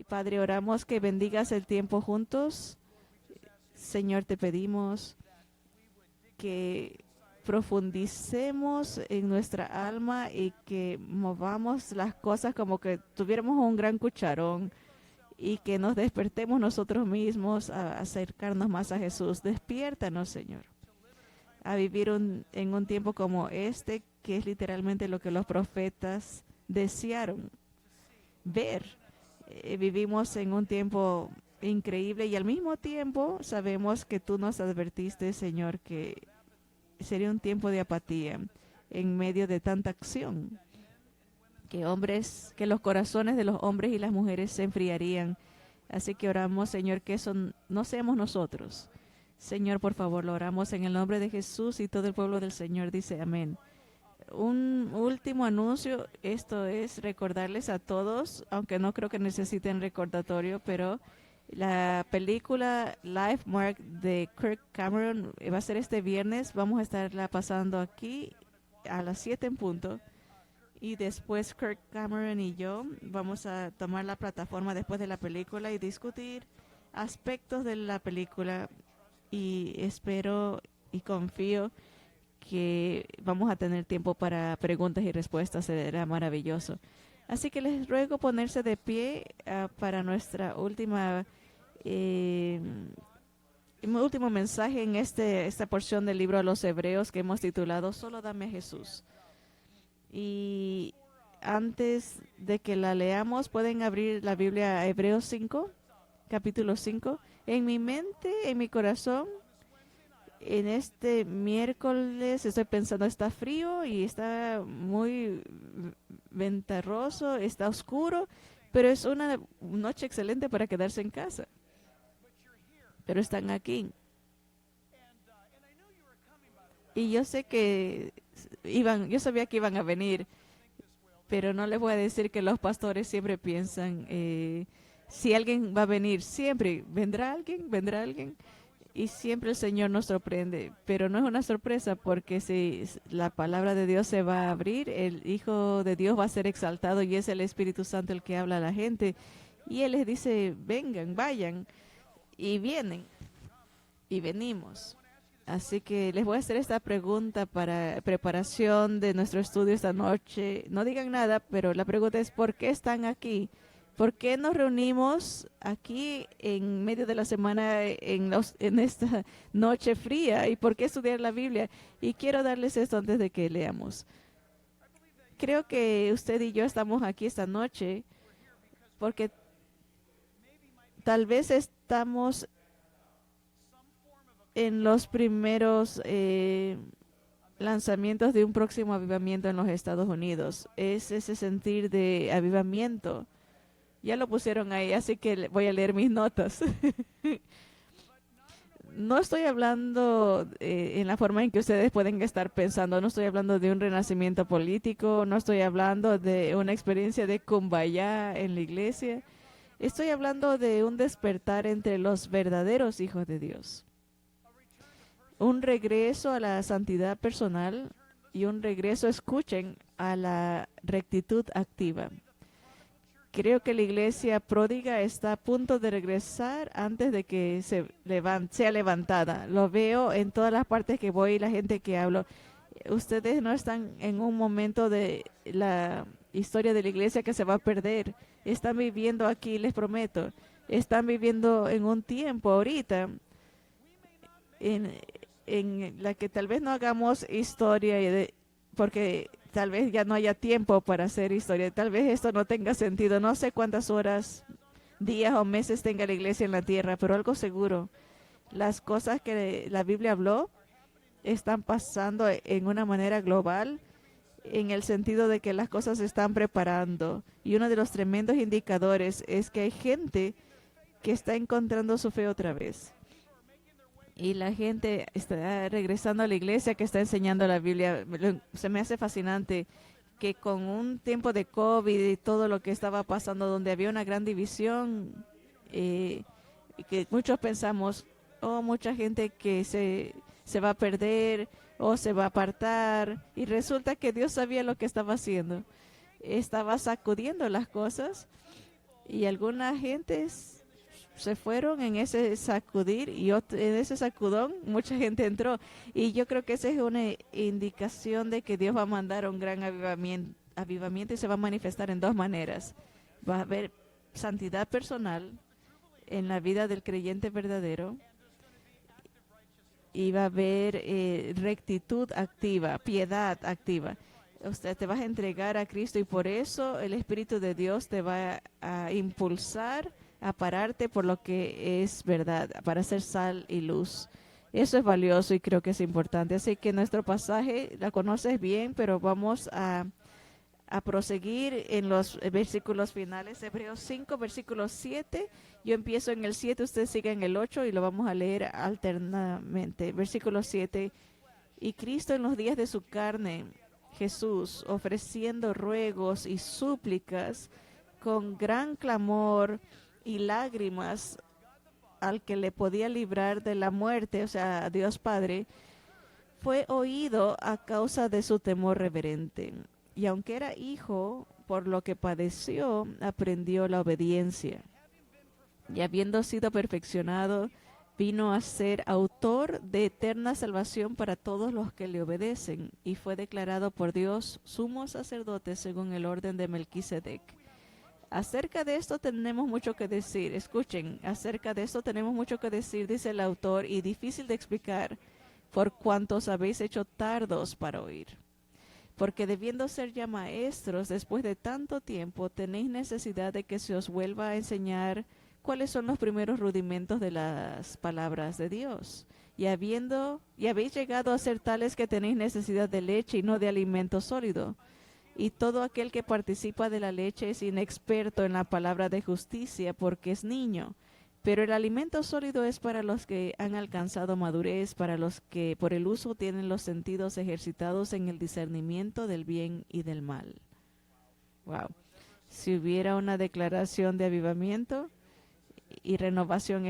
Padre, oramos que bendigas el tiempo juntos. Señor, te pedimos que profundicemos en nuestra alma y que movamos las cosas como que tuviéramos un gran cucharón y que nos despertemos nosotros mismos a acercarnos más a Jesús. Despiértanos, Señor, a vivir en un tiempo como este, que es literalmente lo que los profetas desearon ver. Vivimos en un tiempo increíble y al mismo tiempo sabemos que tú nos advertiste, Señor, que sería un tiempo de apatía en medio de tanta acción, que los corazones de los hombres y las mujeres se enfriarían. Así que oramos, Señor, que eso no seamos nosotros. Señor, por favor, lo oramos en el nombre de Jesús, y todo el pueblo del Señor dice amén. Un último anuncio, esto es recordarles a todos, aunque no creo que necesiten recordatorio, pero la película Life Mark de Kirk Cameron va a ser este viernes. Vamos a estarla pasando aquí a las 7 en punto. Y después Kirk Cameron y yo vamos a tomar la plataforma después de la película y discutir aspectos de la película. Y espero y confío que vamos a tener tiempo para preguntas y respuestas. Será maravilloso. Así que les ruego ponerse de pie para nuestra último mensaje en esta porción del libro a los Hebreos que hemos titulado Solo dame a Jesús. Y antes de que la leamos, pueden abrir la Biblia a Hebreos 5, capítulo 5. En mi mente, en mi corazón, en este miércoles estoy pensando, está frío y está muy ventarroso, está oscuro, pero es una noche excelente para quedarse en casa. Pero están aquí. Y yo sé que yo sabía que iban a venir, pero no les voy a decir que los pastores siempre piensan, si alguien va a venir, siempre vendrá alguien. Y siempre el Señor nos sorprende, pero no es una sorpresa, porque si la palabra de Dios se va a abrir, el Hijo de Dios va a ser exaltado y es el Espíritu Santo el que habla a la gente. Y Él les dice, vengan, vayan, y vienen, y venimos. Así que les voy a hacer esta pregunta para preparación de nuestro estudio esta noche. No digan nada, pero la pregunta es, ¿por qué están aquí? ¿Por qué nos reunimos aquí en medio de la semana en esta noche fría? ¿Y por qué estudiar la Biblia? Y quiero darles esto antes de que leamos. Creo que usted y yo estamos aquí esta noche porque tal vez estamos en los primeros lanzamientos de un próximo avivamiento en los Estados Unidos. Es ese sentir de avivamiento. Ya lo pusieron ahí, así que voy a leer mis notas. No estoy hablando en la forma en que ustedes pueden estar pensando. No estoy hablando de un renacimiento político. No estoy hablando de una experiencia de kumbaya en la iglesia. Estoy hablando de un despertar entre los verdaderos hijos de Dios. Un regreso a la santidad personal y un regreso, escuchen, a la rectitud activa. Creo que la iglesia pródiga está a punto de regresar antes de que sea levantada. Lo veo en todas las partes que voy y la gente que hablo. Ustedes no están en un momento de la historia de la iglesia que se va a perder. Están viviendo aquí, les prometo. Están viviendo en un tiempo ahorita en la que tal vez no hagamos historia porque tal vez ya no haya tiempo para hacer historia. Tal vez esto no tenga sentido. No sé cuántas horas, días o meses tenga la iglesia en la tierra, pero algo seguro. Las cosas que la Biblia habló están pasando en una manera global, en el sentido de que las cosas se están preparando. Y uno de los tremendos indicadores es que hay gente que está encontrando su fe otra vez. Y la gente está regresando a la iglesia que está enseñando la Biblia. Se me hace fascinante que con un tiempo de COVID y todo lo que estaba pasando, donde había una gran división, y que muchos pensamos, mucha gente que se va a perder o se va a apartar. Y resulta que Dios sabía lo que estaba haciendo. Estaba sacudiendo las cosas Y algunas gentes se fueron en ese sacudir y en ese sacudón mucha gente entró. Y yo creo que esa es una indicación de que Dios va a mandar un gran avivamiento y se va a manifestar en dos maneras. Va a haber santidad personal en la vida del creyente verdadero y va a haber rectitud activa, piedad activa. Usted te vas a entregar a Cristo y por eso el Espíritu de Dios te va a impulsar a pararte por lo que es verdad, para ser sal y luz. Eso es valioso y creo que es importante. Así que nuestro pasaje la conoces bien, pero vamos a proseguir en los versículos finales. Hebreos 5, versículo 7. Yo empiezo en el 7, usted sigue en el 8 y lo vamos a leer alternadamente. Versículo 7. Y Cristo en los días de su carne, Jesús, ofreciendo ruegos y súplicas con gran clamor y lágrimas al que le podía librar de la muerte, o sea, a Dios Padre, fue oído a causa de su temor reverente. Y aunque era hijo, por lo que padeció, aprendió la obediencia. Y habiendo sido perfeccionado, vino a ser autor de eterna salvación para todos los que le obedecen, y fue declarado por Dios sumo sacerdote según el orden de Melquisedec. Acerca de esto tenemos mucho que decir. Escuchen, acerca de esto tenemos mucho que decir, dice el autor, y difícil de explicar, por cuantos habéis hecho tardos para oír. Porque debiendo ser ya maestros después de tanto tiempo, tenéis necesidad de que se os vuelva a enseñar cuáles son los primeros rudimentos de las palabras de Dios. Y habéis llegado a ser tales que tenéis necesidad de leche y no de alimento sólido. Y todo aquel que participa de la leche es inexperto en la palabra de justicia porque es niño. Pero el alimento sólido es para los que han alcanzado madurez, para los que por el uso tienen los sentidos ejercitados en el discernimiento del bien y del mal. Wow. Si hubiera una declaración de avivamiento y renovación,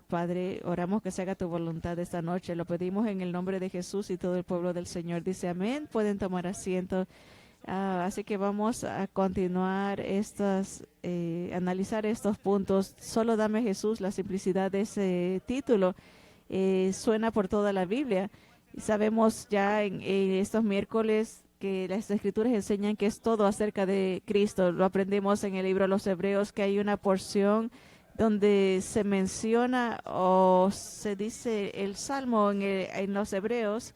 Padre, oramos que se haga tu voluntad esta noche. Lo pedimos en el nombre de Jesús y todo el pueblo del Señor dice amén. Pueden tomar asiento. Así que vamos a continuar analizar estos puntos. Solo dame Jesús. La simplicidad de ese título suena por toda la Biblia. Sabemos ya en estos miércoles que las escrituras enseñan que es todo acerca de Cristo. Lo aprendemos en el libro de los Hebreos, que hay una porción donde se menciona o se dice el Salmo en los Hebreos,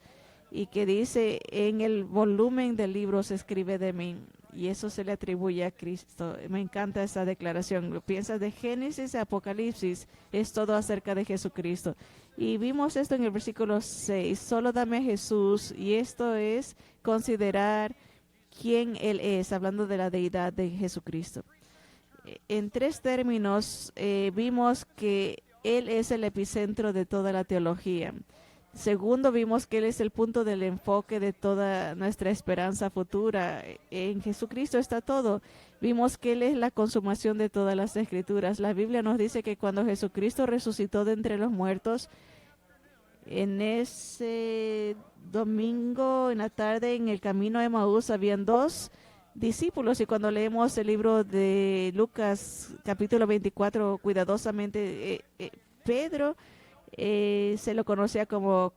y que dice, en el volumen del libro se escribe de mí, y eso se le atribuye a Cristo. Me encanta esa declaración. Piensas de Génesis a Apocalipsis, es todo acerca de Jesucristo. Y vimos esto en el versículo 6, solo dame a Jesús, y esto es considerar quién Él es, hablando de la deidad de Jesucristo. En tres términos vimos que Él es el epicentro de toda la teología. Segundo, vimos que Él es el punto del enfoque de toda nuestra esperanza futura. En Jesucristo está todo. Vimos que Él es la consumación de todas las escrituras. La Biblia nos dice que cuando Jesucristo resucitó de entre los muertos, en ese domingo en la tarde en el camino a Emaús habían dos discípulos, y cuando leemos el libro de Lucas capítulo 24 cuidadosamente, Pedro se lo conocía como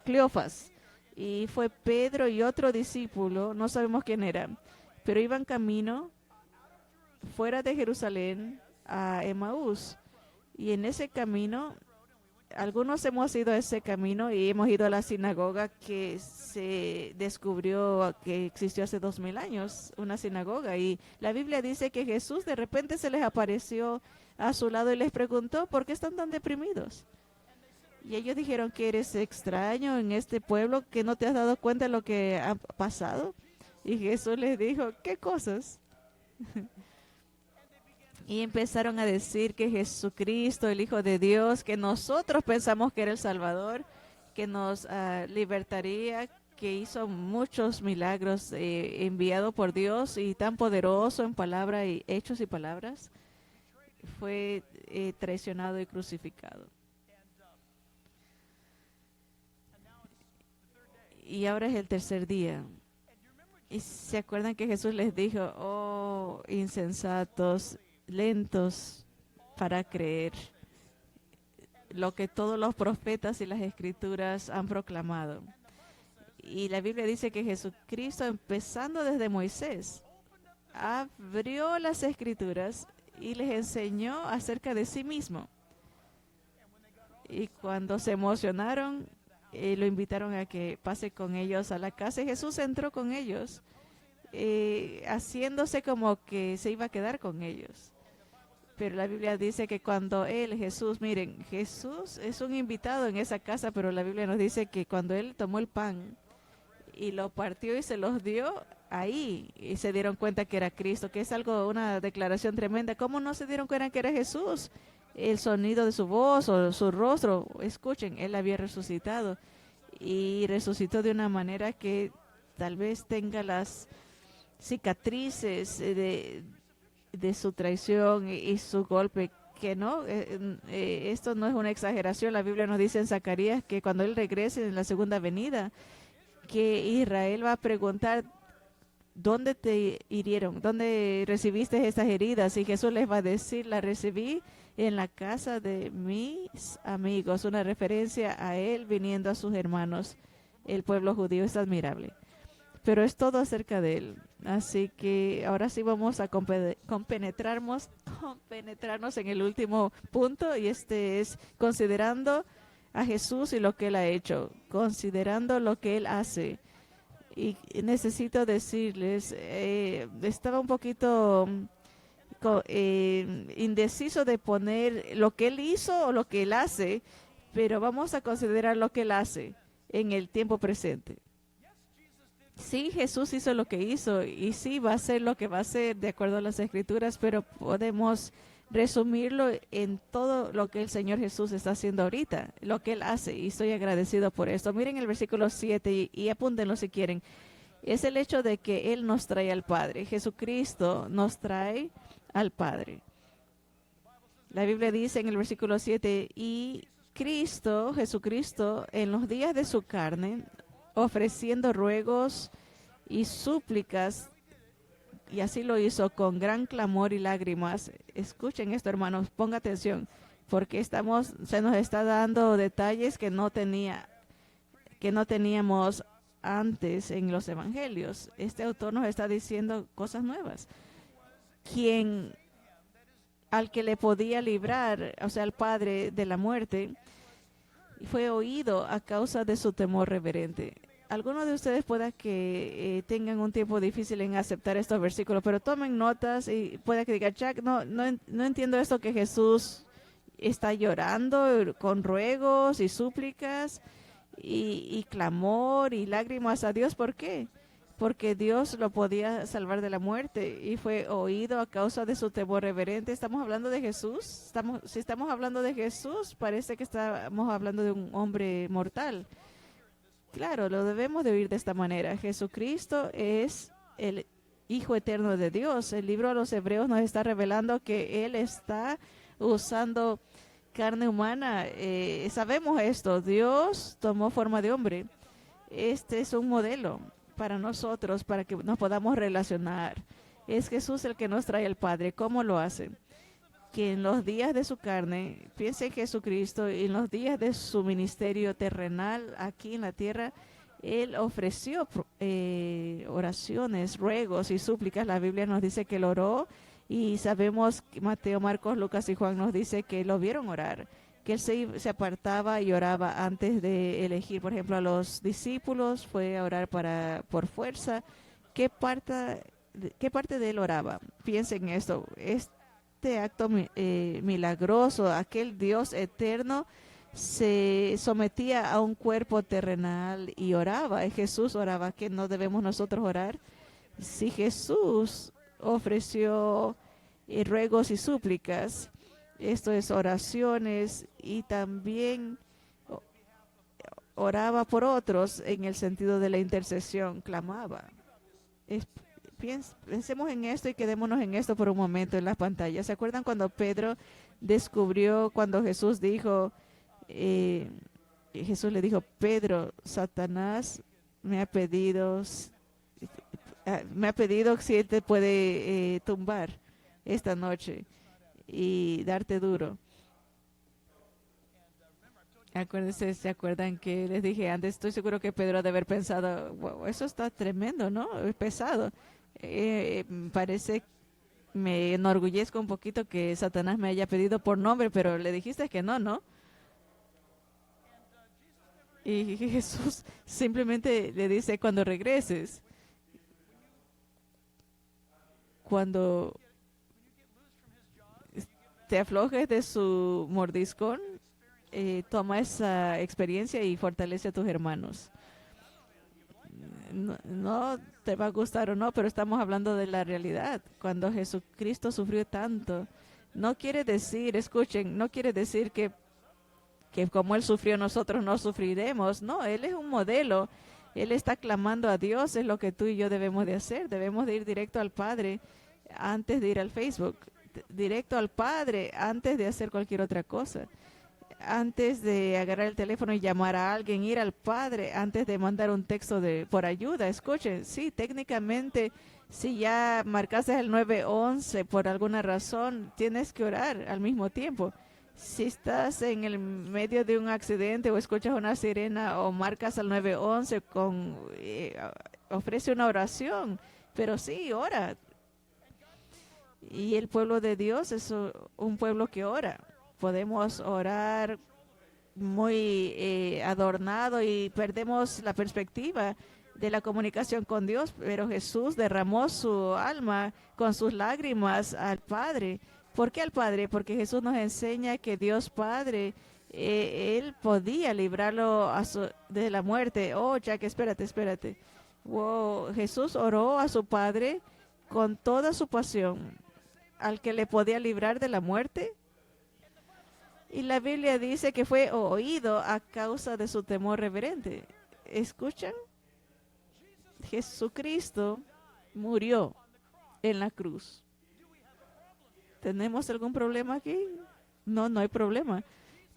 Cleofas, y fue Pedro y otro discípulo, no sabemos quién era, pero iban camino fuera de Jerusalén a Emaús, y en ese camino algunos hemos ido a ese camino y hemos ido a la sinagoga que se descubrió que existió hace 2000 años, una sinagoga, y la Biblia dice que Jesús de repente se les apareció a su lado y les preguntó, ¿por qué están tan deprimidos? Y ellos dijeron que eres extraño en este pueblo, que no te has dado cuenta de lo que ha pasado. Y Jesús les dijo, ¿qué cosas? Y empezaron a decir que Jesucristo, el Hijo de Dios, que nosotros pensamos que era el Salvador, que nos libertaría, que hizo muchos milagros enviado por Dios y tan poderoso en palabra y hechos y palabras, fue traicionado y crucificado. Y ahora es el tercer día. Y se acuerdan que Jesús les dijo, oh, insensatos, lentos para creer lo que todos los profetas y las escrituras han proclamado. Y la Biblia dice que Jesucristo, empezando desde Moisés, abrió las escrituras y les enseñó acerca de sí mismo. Y cuando se emocionaron, lo invitaron a que pase con ellos a la casa. Y Jesús entró con ellos, haciéndose como que se iba a quedar con ellos. Pero la Biblia dice que cuando Jesús, miren, Jesús es un invitado en esa casa, pero la Biblia nos dice que cuando él tomó el pan y lo partió y se los dio, ahí y se dieron cuenta que era Cristo, que es algo, una declaración tremenda. ¿Cómo no se dieron cuenta que era Jesús? El sonido de su voz o su rostro, escuchen, él había resucitado y resucitó de una manera que tal vez tenga las cicatrices de su traición y su golpe, que no, esto no es una exageración. La Biblia nos dice en Zacarías que cuando él regrese en la segunda venida, que Israel va a preguntar, ¿dónde te hirieron? ¿Dónde recibiste estas heridas? Y Jesús les va a decir, la recibí en la casa de mis amigos, una referencia a él viniendo a sus hermanos. El pueblo judío es admirable, pero es todo acerca de él. Así que ahora sí vamos a compenetrarnos en el último punto, y este es considerando a Jesús y lo que él ha hecho, considerando lo que él hace. Y necesito decirles, estaba un poquito indeciso de poner lo que él hizo o lo que él hace, pero vamos a considerar lo que él hace en el tiempo presente. Sí, Jesús hizo lo que hizo y sí va a hacer lo que va a hacer de acuerdo a las escrituras, pero podemos resumirlo en todo lo que el Señor Jesús está haciendo ahorita, lo que él hace, y estoy agradecido por esto. Miren el versículo 7 y apúntenlo si quieren. Es el hecho de que él nos trae al Padre. Jesucristo nos trae al Padre. La Biblia dice en el versículo 7, y Jesucristo, en los días de su carne, ofreciendo ruegos y súplicas, y así lo hizo con gran clamor y lágrimas. Escuchen esto, hermanos, ponga atención, porque se nos está dando detalles que no teníamos antes en los evangelios. Este autor nos está diciendo cosas nuevas. Al que le podía librar, o sea, el Padre de la muerte, fue oído a causa de su temor reverente. Algunos de ustedes pueda que tengan un tiempo difícil en aceptar estos versículos, pero tomen notas y pueda que digan, Jack, no entiendo esto que Jesús está llorando con ruegos y súplicas y clamor y lágrimas a Dios. ¿Por qué? Porque Dios lo podía salvar de la muerte y fue oído a causa de su temor reverente. ¿Estamos hablando de Jesús? Si estamos hablando de Jesús, parece que estamos hablando de un hombre mortal. Claro, lo debemos de oír de esta manera. Jesucristo es el Hijo eterno de Dios. El libro de los Hebreos nos está revelando que Él está usando carne humana. Sabemos esto. Dios tomó forma de hombre. Este es un modelo para nosotros, para que nos podamos relacionar. Es Jesús el que nos trae al Padre. ¿Cómo lo hace? Que en los días de su carne, piense en Jesucristo, y en los días de su ministerio terrenal aquí en la tierra, él ofreció oraciones, ruegos y súplicas. La Biblia nos dice que él oró, y sabemos que Mateo, Marcos, Lucas y Juan nos dice que lo vieron orar, que él se apartaba y oraba antes de elegir, por ejemplo, a los discípulos. Fue a orar por fuerza. ¿Qué parte de él oraba? Piensen en esto. Este acto milagroso, aquel Dios eterno se sometía a un cuerpo terrenal y oraba. Jesús oraba. ¿Que no debemos nosotros orar? Si Jesús ofreció ruegos y súplicas, esto es oraciones, y también oraba por otros en el sentido de la intercesión, clamaba. Pensemos en esto y quedémonos en esto por un momento en las pantallas. ¿Se acuerdan cuando Pedro descubrió, cuando Jesús le dijo, Pedro, Satanás me ha pedido me ha pedido si él te puede tumbar esta noche y darte duro. Acuérdense, ¿se acuerdan que les dije antes? Estoy seguro que Pedro ha de haber pensado, "Wow, eso está tremendo, ¿no? Es pesado. Parece, me enorgullezco un poquito que Satanás me haya pedido por nombre, pero le dijiste que no, ¿no?" Y Jesús simplemente le dice, cuando regreses, cuando te aflojes de su mordiscón, toma esa experiencia y fortalece a tus hermanos. No, no te va a gustar o no, pero estamos hablando de la realidad. Cuando Jesucristo sufrió tanto, no quiere decir, escuchen, no quiere decir que como Él sufrió nosotros no sufriremos. No, Él es un modelo. Él está clamando a Dios, es lo que tú y yo debemos de hacer. Debemos de ir directo al Padre antes de ir al Facebook. Directo al Padre antes de hacer cualquier otra cosa. Antes de agarrar el teléfono y llamar a alguien, ir al Padre antes de mandar un texto por ayuda. Escuchen, sí, técnicamente, si ya marcaste el 911 por alguna razón, tienes que orar al mismo tiempo. Si estás en el medio de un accidente o escuchas una sirena o marcas al 911 ofrece una oración, pero sí, ora. Y el pueblo de Dios es un pueblo que ora. Podemos orar muy adornado y perdemos la perspectiva de la comunicación con Dios, pero Jesús derramó su alma con sus lágrimas al Padre. ¿Por qué al Padre? Porque Jesús nos enseña que Dios Padre, Él podía librarlo de la muerte. Oh, Jack, espérate. Wow, Jesús oró a su Padre con toda su pasión, al que le podía librar de la muerte. Y la Biblia dice que fue oído a causa de su temor reverente. ¿Escuchan? Jesucristo murió en la cruz. ¿Tenemos algún problema aquí? No, no hay problema.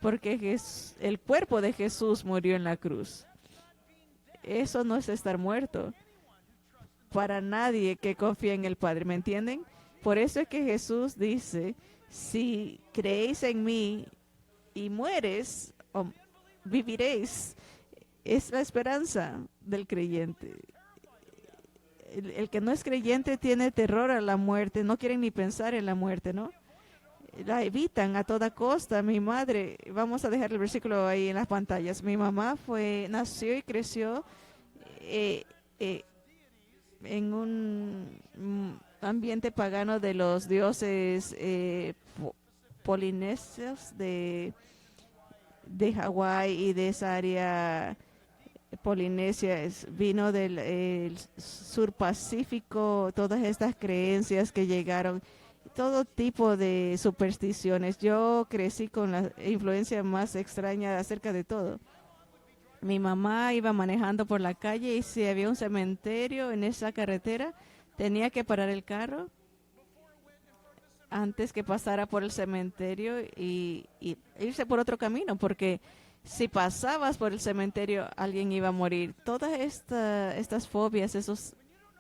Porque el cuerpo de Jesús murió en la cruz. Eso no es estar muerto para nadie que confía en el Padre. ¿Me entienden? Por eso es que Jesús dice, si creéis en mí y mueres, viviréis. Es la esperanza del creyente. El que no es creyente tiene terror a la muerte, no quieren ni pensar en la muerte, ¿no? La evitan a toda costa. Mi madre, vamos a dejar el versículo ahí en las pantallas. Mi mamá nació y creció en un ambiente pagano de los dioses polinesios de Hawái y de esa área. Polinesia vino del sur Pacífico, todas estas creencias que llegaron, todo tipo de supersticiones. Yo crecí con la influencia más extraña acerca de todo. Mi mamá iba manejando por la calle y si había un cementerio en esa carretera, tenía que parar el carro antes que pasara por el cementerio y irse por otro camino, porque si pasabas por el cementerio, alguien iba a morir. Todas estas fobias, esos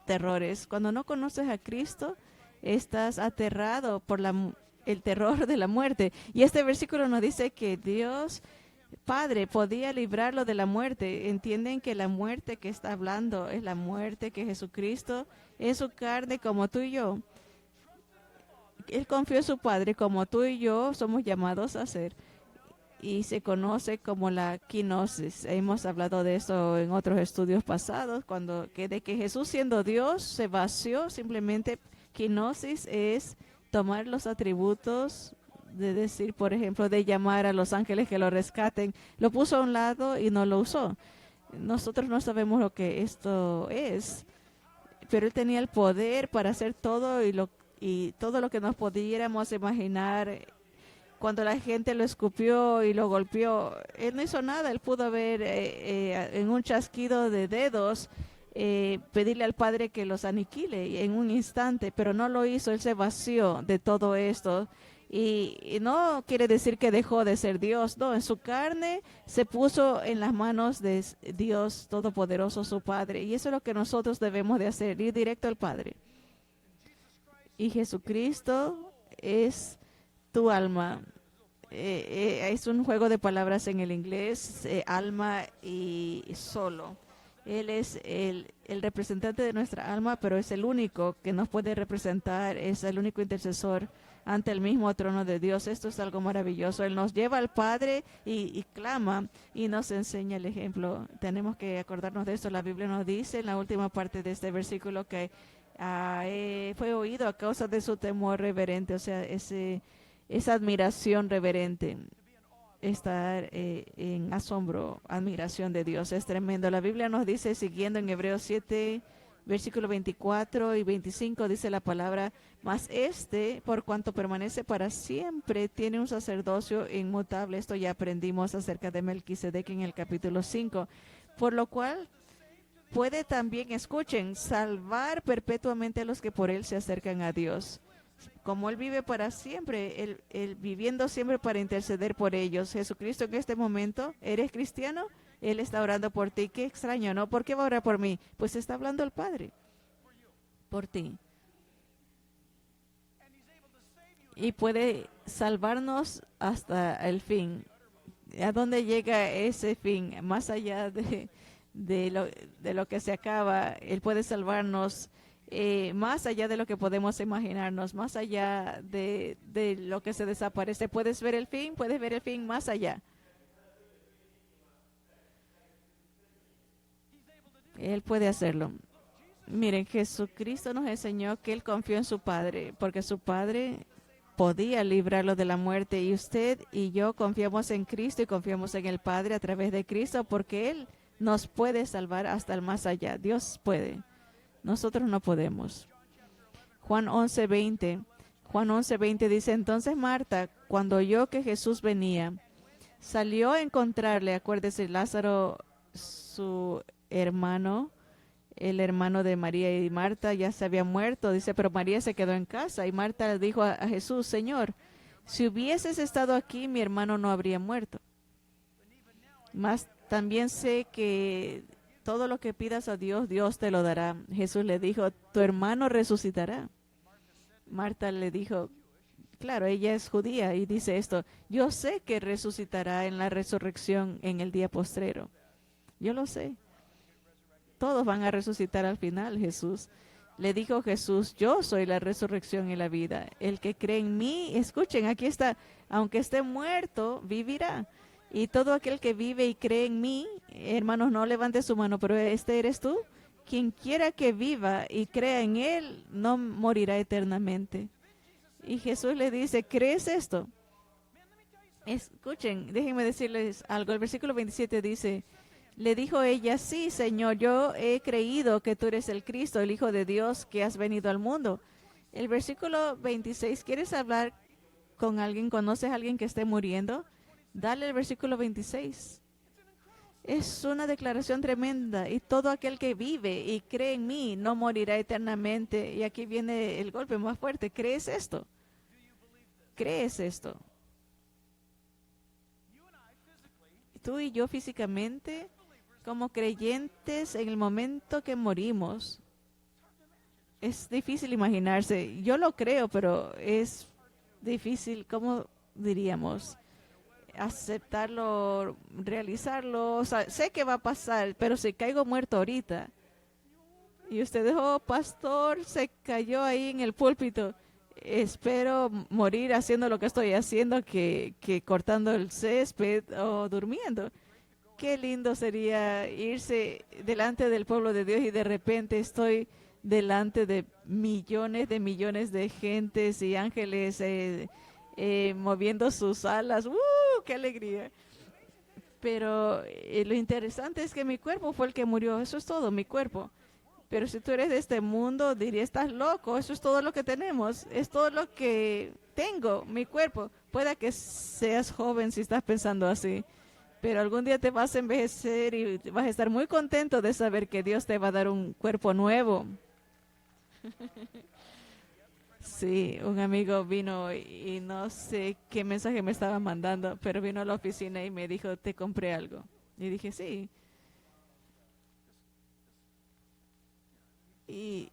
terrores, cuando no conoces a Cristo, estás aterrado por el terror de la muerte. Y este versículo nos dice que Dios Padre podía librarlo de la muerte. Entienden que la muerte que está hablando es la muerte que Jesucristo en su carne como tú y yo. Él confió en su Padre como tú y yo somos llamados a hacer. Y se conoce como la quinosis. Hemos hablado de eso en otros estudios pasados, de que Jesús siendo Dios se vació. Simplemente quinosis es tomar los atributos de decir, por ejemplo, de llamar a los ángeles que lo rescaten. Lo puso a un lado y no lo usó. Nosotros no sabemos lo que esto es, pero él tenía el poder para hacer todo y todo lo que nos pudiéramos imaginar. Cuando la gente lo escupió y lo golpeó, él no hizo nada. Él pudo haber, en un chasquido de dedos, pedirle al Padre que los aniquile en un instante, pero no lo hizo. Él se vació de todo esto Y no quiere decir que dejó de ser Dios, no, en su carne se puso en las manos de Dios Todopoderoso, su Padre. Y eso es lo que nosotros debemos de hacer, ir directo al Padre. Y Jesucristo es tu alma. Es un juego de palabras en el inglés, alma y solo. Él es el representante de nuestra alma, pero es el único que nos puede representar, es el único intercesor ante el mismo trono de Dios. Esto es algo maravilloso. Él nos lleva al Padre y clama y nos enseña el ejemplo. Tenemos que acordarnos de esto. La Biblia nos dice en la última parte de este versículo que fue oído a causa de su temor reverente, o sea, esa admiración reverente. Estar en asombro, admiración de Dios. Es tremendo. La Biblia nos dice, siguiendo en Hebreos 7, versículo 24 y 25, dice la palabra, mas por cuanto permanece para siempre, tiene un sacerdocio inmutable. Esto ya aprendimos acerca de Melquisedec en el capítulo 5, por lo cual puede también, escuchen, salvar perpetuamente a los que por él se acercan a Dios. Como Él vive para siempre, él viviendo siempre para interceder por ellos. Jesucristo en este momento, ¿eres cristiano? Él está orando por ti. Qué extraño, ¿no? ¿Por qué va a orar por mí? Pues está hablando el Padre por ti. Y puede salvarnos hasta el fin. ¿A dónde llega ese fin? Más allá de lo que se acaba, Él puede salvarnos más allá de lo que podemos imaginarnos, más allá de lo que se desaparece. ¿Puedes ver el fin? ¿Puedes ver el fin más allá? Él puede hacerlo. Miren, Jesucristo nos enseñó que Él confió en su Padre, porque su Padre podía librarlo de la muerte, y usted y yo confiamos en Cristo y confiamos en el Padre a través de Cristo, porque Él nos puede salvar hasta el más allá. Dios puede. Nosotros no podemos. Juan 11:20. Juan 11:20 dice, entonces Marta, cuando oyó que Jesús venía, salió a encontrarle. Acuérdese, Lázaro, su hermano, el hermano de María y Marta, ya se había muerto. Dice, pero María se quedó en casa. Y Marta le dijo a Jesús, Señor, si hubieses estado aquí, mi hermano no habría muerto. Mas también sé que todo lo que pidas a Dios, Dios te lo dará. Jesús le dijo, tu hermano resucitará. Marta le dijo, claro, ella es judía y dice esto, yo sé que resucitará en la resurrección en el día postrero. Yo lo sé. Todos van a resucitar al final. Jesús le dijo, Jesús, yo soy la resurrección y la vida. El que cree en mí, escuchen, aquí está, aunque esté muerto, vivirá. Y todo aquel que vive y cree en mí, hermanos, no levante su mano, pero este eres tú. Quien quiera que viva y crea en Él, no morirá eternamente. Y Jesús le dice, ¿crees esto? Escuchen, déjenme decirles algo. El versículo 27 dice, le dijo ella, sí, Señor, yo he creído que tú eres el Cristo, el Hijo de Dios, que has venido al mundo. El versículo 26, ¿quieres hablar con alguien? ¿Conoces a alguien que esté muriendo? Dale el versículo 26. Es una declaración tremenda. Y todo aquel que vive y cree en mí no morirá eternamente. Y aquí viene el golpe más fuerte. ¿Crees esto? ¿Crees esto? Tú y yo físicamente, como creyentes, en el momento que morimos, es difícil imaginarse. Yo lo creo, pero es difícil, ¿cómo diríamos? Aceptarlo, realizarlo. O sea, sé que va a pasar, pero si caigo muerto ahorita y usted dijo, pastor, se cayó ahí en el púlpito, espero morir haciendo lo que estoy haciendo que cortando el césped o durmiendo. Qué lindo sería irse delante del pueblo de Dios y de repente estoy delante de millones de gentes y ángeles moviendo sus alas. ¡Qué alegría! Pero lo interesante es que mi cuerpo fue el que murió. Eso es todo, mi cuerpo. Pero si tú eres de este mundo, diría, estás loco. Eso es todo lo que tenemos. Es todo lo que tengo, mi cuerpo. Puede que seas joven si estás pensando así. Pero algún día te vas a envejecer y vas a estar muy contento de saber que Dios te va a dar un cuerpo nuevo. Sí, un amigo vino y no sé qué mensaje me estaba mandando, pero vino a la oficina y me dijo, te compré algo. Y dije, sí. Y,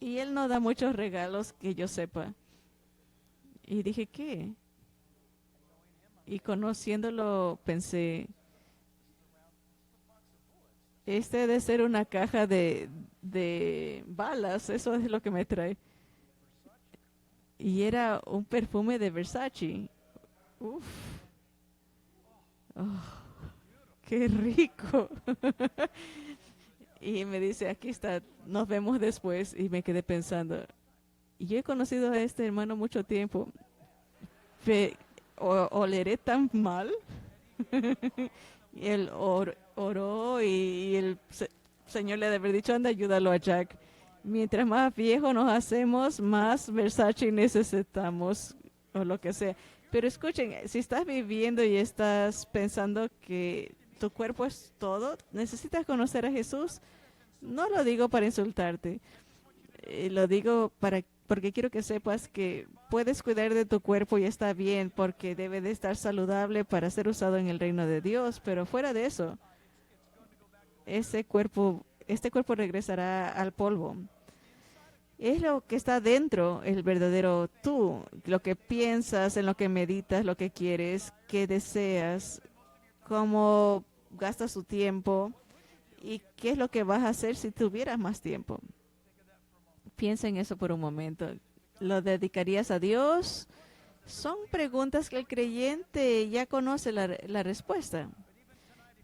y él no da muchos regalos que yo sepa. Y dije, ¿qué? Y conociéndolo pensé, este debe ser una caja de balas, eso es lo que me trae. Y era un perfume de Versace. Uf, oh, qué rico. Y me dice, aquí está, nos vemos después. Y me quedé pensando, y yo he conocido a este hermano mucho tiempo. ¿Oleré tan mal? Y él oró y el Señor le debe haber dicho, anda, ayúdalo a Jack. Mientras más viejo nos hacemos, más Versace necesitamos, o lo que sea. Pero escuchen, si estás viviendo y estás pensando que tu cuerpo es todo, necesitas conocer a Jesús. No lo digo para insultarte, lo digo porque quiero que sepas que puedes cuidar de tu cuerpo y está bien, porque debe de estar saludable para ser usado en el reino de Dios. Pero fuera de eso, este cuerpo regresará al polvo. Es lo que está dentro, el verdadero tú, lo que piensas, en lo que meditas, lo que quieres, qué deseas, cómo gastas tu tiempo y qué es lo que vas a hacer si tuvieras más tiempo. Piensa en eso por un momento. ¿Lo dedicarías a Dios? Son preguntas que el creyente ya conoce la respuesta.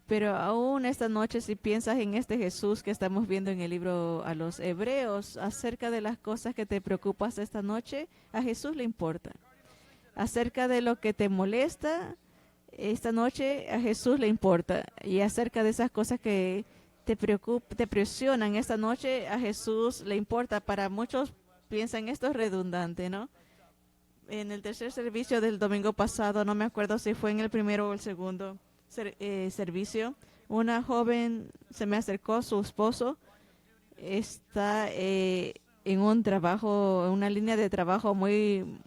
Pero aún esta noche, si piensas en este Jesús que estamos viendo en el libro a los Hebreos, acerca de las cosas que te preocupas esta noche, a Jesús le importa. Acerca de lo que te molesta esta noche, a Jesús le importa. Y acerca de esas cosas que te presionan esta noche, a Jesús le importa. Para muchos piensan esto es redundante, ¿no? En el tercer servicio del domingo pasado, no me acuerdo si fue en el primero o el segundo servicio, una joven se me acercó, su esposo está en un trabajo, en una línea de trabajo muy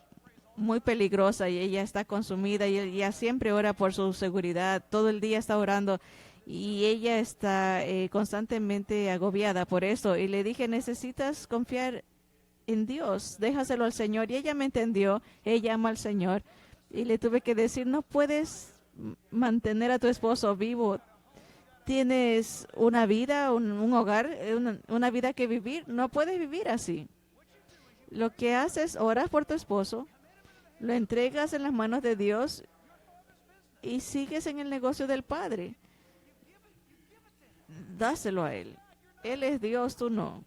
peligrosa y ella está consumida y ella siempre ora por su seguridad, todo el día está orando y ella está constantemente agobiada por eso y le dije, necesitas confiar en Dios, déjaselo al Señor y ella me entendió, ella ama al Señor y le tuve que decir, no puedes mantener a tu esposo vivo, tienes una vida, un hogar, una vida que vivir, no puedes vivir así. Lo que haces, oras por tu esposo, lo entregas en las manos de Dios y sigues en el negocio del Padre. Dáselo a Él. Él es Dios, tú no.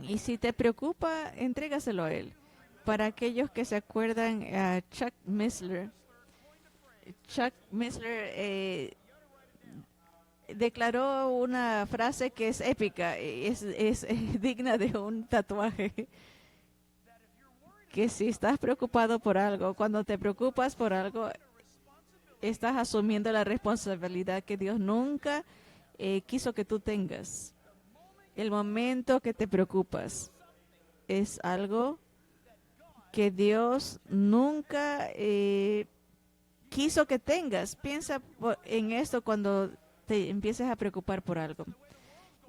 Y si te preocupa, entrégaselo a Él. Para aquellos que se acuerdan a Chuck Missler declaró una frase que es épica, es digna de un tatuaje. Que si estás preocupado por algo, cuando te preocupas por algo, estás asumiendo la responsabilidad que Dios nunca quiso que tú tengas. El momento que te preocupas es algo que Dios nunca quiso que tengas. Piensa en esto cuando te empieces a preocupar por algo.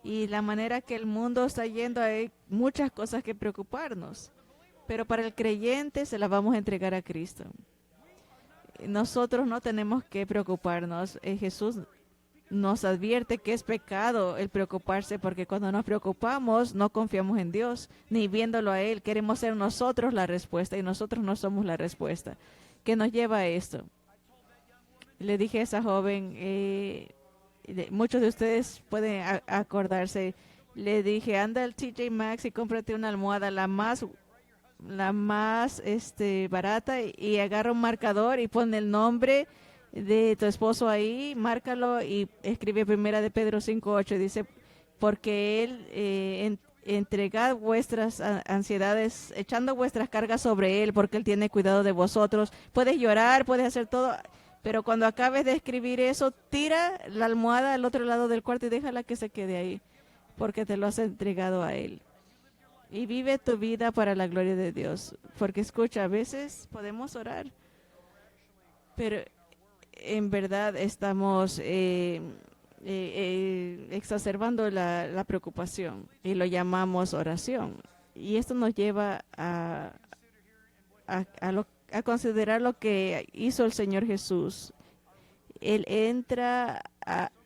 Y la manera que el mundo está yendo, hay muchas cosas que preocuparnos. Pero para el creyente se las vamos a entregar a Cristo. Nosotros no tenemos que preocuparnos. Jesús nos advierte que es pecado el preocuparse porque cuando nos preocupamos no confiamos en Dios ni viéndolo a Él. Queremos ser nosotros la respuesta y nosotros no somos la respuesta. ¿Qué nos lleva a esto? Le dije a esa joven, muchos de ustedes pueden acordarse, le dije, anda al TJ Maxx y cómprate una almohada, la más barata y agarra un marcador y pone el nombre de tu esposo ahí, márcalo y escribe primera de Pedro 5:8 y dice, porque él entregad vuestras ansiedades, echando vuestras cargas sobre él, porque él tiene cuidado de vosotros. Puedes llorar, puedes hacer todo, pero cuando acabes de escribir eso, tira la almohada al otro lado del cuarto y déjala que se quede ahí, porque te lo has entregado a él. y vive tu vida para la gloria de Dios. Porque escucha, a veces podemos orar, pero en verdad estamos exacerbando la preocupación y lo llamamos oración. Y esto nos lleva a considerar lo que hizo el Señor Jesús. Él entra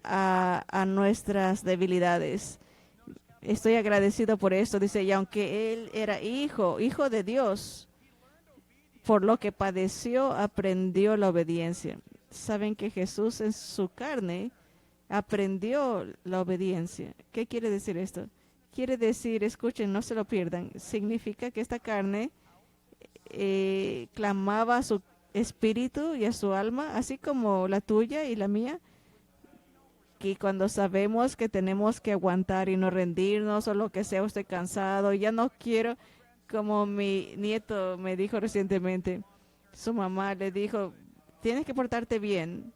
a nuestras debilidades. Estoy agradecido por esto, dice, y aunque él era hijo de Dios, por lo que padeció, aprendió la obediencia. Saben que Jesús en su carne aprendió la obediencia. ¿Qué quiere decir esto? Quiere decir, escuchen, no se lo pierdan, significa que esta carne clamaba a su espíritu y a su alma, así como la tuya y la mía, que cuando sabemos que tenemos que aguantar y no rendirnos o lo que sea, estoy cansado, ya no quiero, como mi nieto me dijo recientemente, su mamá le dijo, tienes que portarte bien,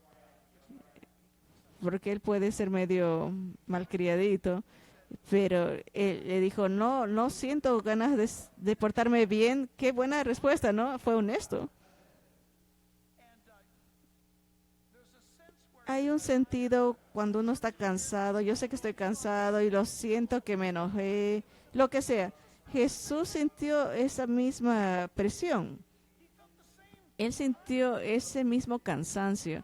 porque él puede ser medio malcriadito, pero él le dijo, no siento ganas de portarme bien. Qué buena respuesta, ¿no? Fue honesto. Hay un sentido cuando uno está cansado. Yo sé que estoy cansado y lo siento que me enojé, lo que sea. Jesús sintió esa misma presión. Él sintió ese mismo cansancio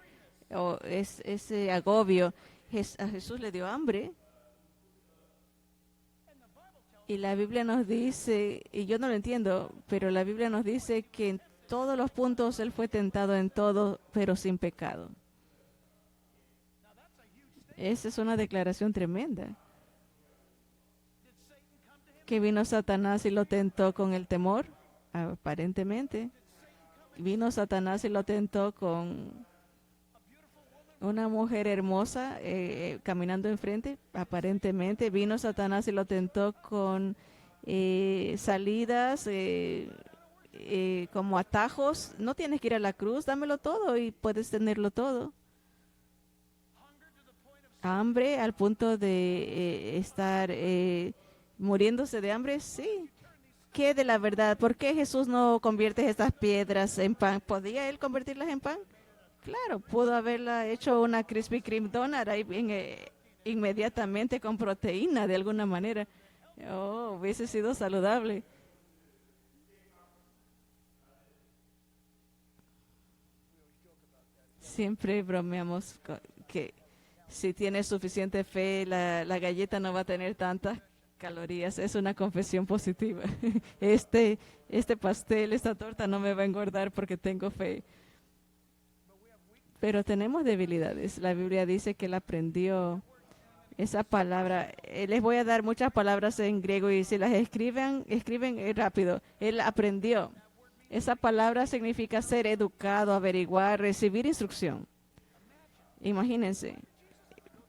o ese agobio. A Jesús le dio hambre. Y la Biblia nos dice, y yo no lo entiendo, pero la Biblia nos dice que en todos los puntos Él fue tentado en todo, pero sin pecado. Esa es una declaración tremenda. Que vino Satanás y lo tentó con el temor, aparentemente. Vino Satanás y lo tentó con una mujer hermosa caminando enfrente, aparentemente. Vino Satanás y lo tentó con salidas como atajos. No tienes que ir a la cruz, dámelo todo y puedes tenerlo todo. Hambre al punto de estar muriéndose de hambre, sí. ¿Qué de la verdad? ¿Por qué Jesús no convierte estas piedras en pan? ¿Podía él convertirlas en pan? Claro, pudo haberla hecho una Krispy Kreme donut ahí inmediatamente con proteína de alguna manera. Oh, hubiese sido saludable. Siempre bromeamos que si tienes suficiente fe, la galleta no va a tener tantas calorías. Es una confesión positiva. Este pastel, esta torta no me va a engordar porque tengo fe. Pero tenemos debilidades. La Biblia dice que él aprendió esa palabra. Les voy a dar muchas palabras en griego y si las escriben rápido. Él aprendió. Esa palabra significa ser educado, averiguar, recibir instrucción. Imagínense.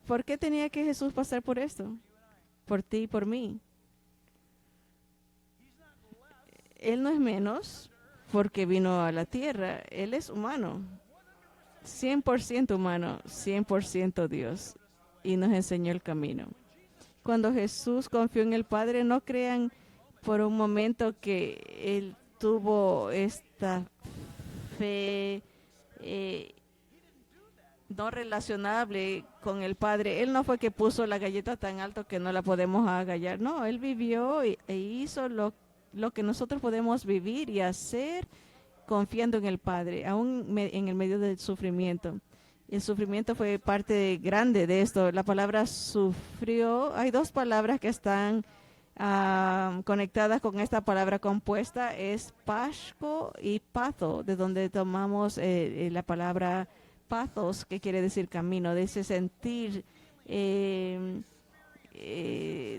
¿Por qué tenía que Jesús pasar por esto? Por ti y por mí. Él no es menos porque vino a la tierra. Él es humano. 100% humano, 100% Dios. Y nos enseñó el camino. Cuando Jesús confió en el Padre, no crean por un momento que Él tuvo esta fe no relacionable con el Padre. Él no fue que puso la galleta tan alto que no la podemos agallar. No, Él vivió e hizo lo que nosotros podemos vivir y hacer confiando en el Padre, aún en el medio del sufrimiento. El sufrimiento fue parte grande de esto. La palabra sufrió, hay dos palabras que están conectadas con esta palabra compuesta, es pasco y patho, de donde tomamos la palabra pathos, que quiere decir camino, de ese sentir,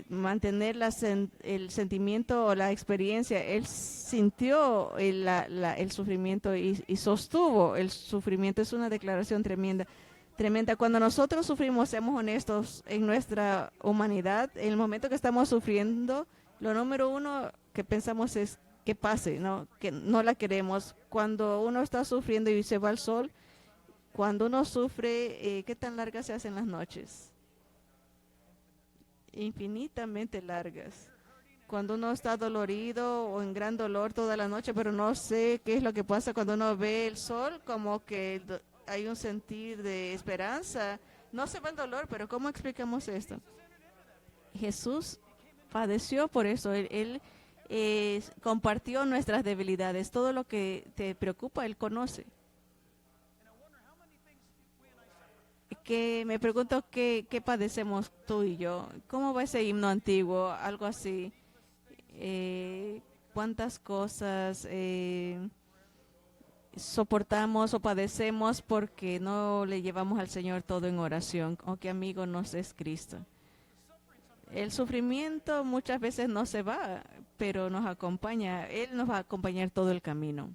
mantener el sentimiento o la experiencia. Él sintió el sufrimiento y sostuvo el sufrimiento. Es una declaración tremenda. Cuando nosotros sufrimos, seamos honestos en nuestra humanidad, en el momento que estamos sufriendo, lo número uno que pensamos es que pase, ¿no? Que no la queremos. Cuando uno está sufriendo y se va al sol, cuando uno sufre, ¿qué tan largas se hacen las noches? Infinitamente largas. cuando uno está dolorido o en gran dolor toda la noche, pero no sé qué es lo que pasa cuando uno ve el sol, como que hay un sentir de esperanza. No se va el dolor, pero ¿cómo explicamos esto? Jesús padeció por eso. Él compartió nuestras debilidades. Todo lo que te preocupa, Él conoce. Que me pregunto qué padecemos tú y yo. ¿Cómo va ese himno antiguo? Algo así. ¿Cuántas cosas soportamos o padecemos porque no le llevamos al Señor todo en oración? ¿O qué amigo nos es Cristo? El sufrimiento muchas veces no se va, pero nos acompaña. Él nos va a acompañar todo el camino.